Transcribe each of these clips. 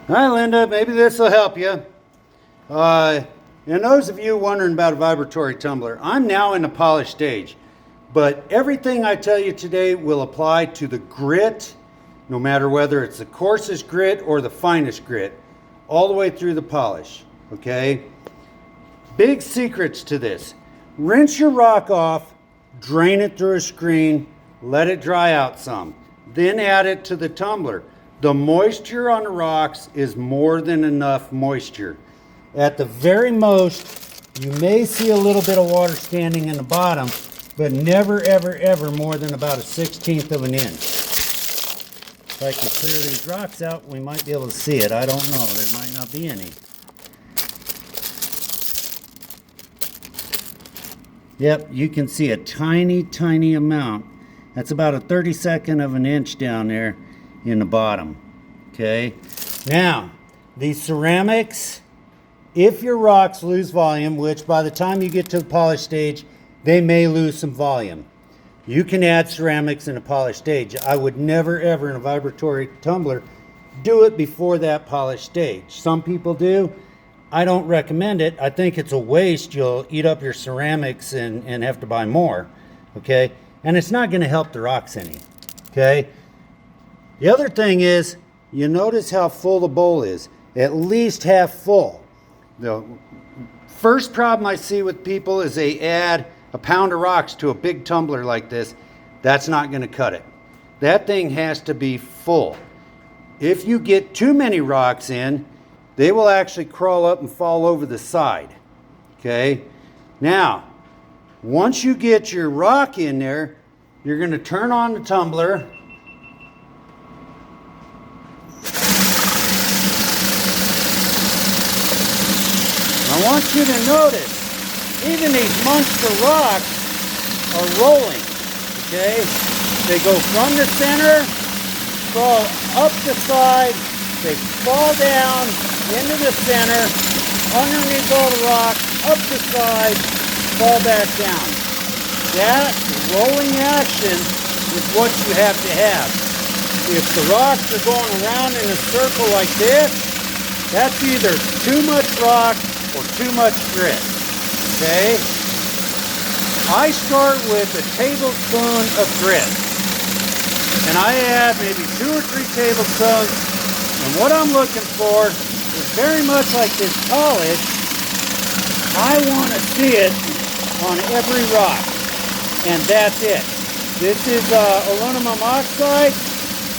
Hi, Linda. Maybe this will help you. And those of you wondering about a vibratory tumbler, I'm now in the polish stage. But everything I tell you today will apply to the grit, no matter whether it's the coarsest grit or the finest grit, all the way through the polish, okay? Big secrets to this. Rinse your rock off, drain it through a screen, let it dry out some. Then add it to the tumbler. The moisture on the rocks is more than enough moisture. At the very most, you may see a little bit of water standing in the bottom, but never, ever, ever more than about 1/16 of an inch. If I can clear these rocks out, we might be able to see it. I don't know. There might not be any. Yep, you can see a tiny, tiny amount. That's about a 32nd of an inch down there in the bottom. Okay. Now, these ceramics, if your rocks lose volume, which by the time you get to the polish stage, they may lose some volume, you can add ceramics in a polish stage. I would never ever in a vibratory tumbler do it before that polish stage. Some people do. I don't recommend it. I think it's a waste. You'll eat up your ceramics and have to buy more. Okay. And it's not going to help the rocks any. Okay. The other thing is, you notice how full the bowl is. At least half full. The first problem I see with people is they add a pound of rocks to a big tumbler like this. That's not going to cut it. That thing has to be full. If you get too many rocks in, they will actually crawl up and fall over the side. Okay? Now, once you get your rock in there, you're going to turn on the tumbler. I want you to notice, even these monster rocks are rolling. Okay? They go from the center, fall up the side, they fall down into the center, underneath all the rocks, up the side, fall back down. That rolling action is what you have to have. If the rocks are going around in a circle like this, that's either too much rock or too much grit. Okay? I start with a tablespoon of grit. And I add maybe 2 or 3 tablespoons. And what I'm looking for is very much like this polish. I want to see it on every rock. And that's it. This is aluminum oxide,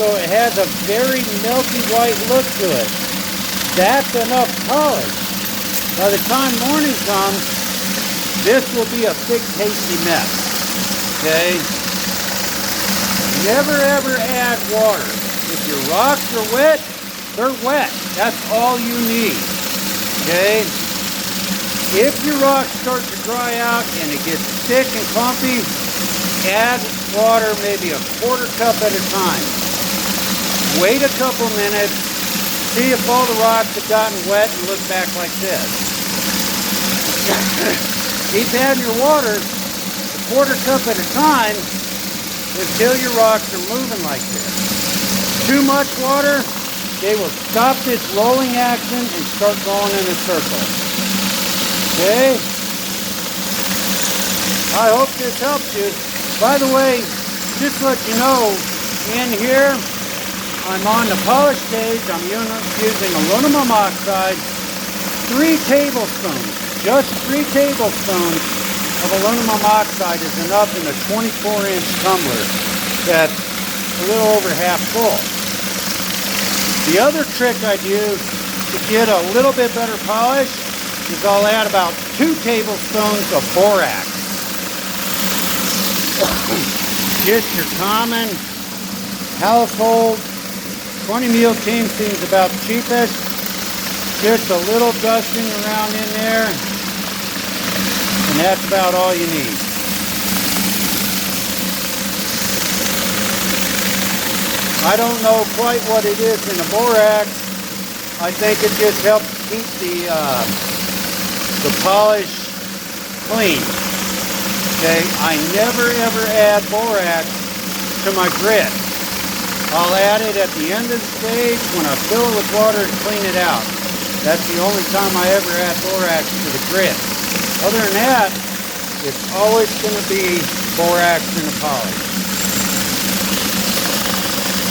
so it has a very milky white look to it. That's enough polish. By the time morning comes, this will be a big tasty mess. Okay? Never ever add water. If your rocks are wet, they're wet. That's all you need. Okay? If your rocks start to dry out and it gets thick and clumpy, add water maybe a 1/4 cup at a time. Wait a couple minutes, see if all the rocks have gotten wet and look back like this. Keep adding your water a 1/4 cup at a time until your rocks are moving like this. Too much water, they will stop this rolling action and start going in a circle. Okay? I hope this helps you. By the way, just to let you know, in here, I'm on the polish stage. I'm using aluminum oxide, 3 tablespoons. Just 3 tablespoons of aluminum oxide is enough in a 24-inch tumbler that's a little over half full. The other trick I use to get a little bit better polish is I'll add about 2 tablespoons of borax. Just your common household 20 meal team seems about the cheapest. Just a little dusting around in there, and that's about all you need. I don't know quite what it is in the borax. I think it just helps keep the polish clean. Okay, I never ever add borax to my grit. I'll add it at the end of the stage when I fill it with water to clean it out. That's the only time I ever add borax to the grit. Other than that, it's always going to be borax in the poly.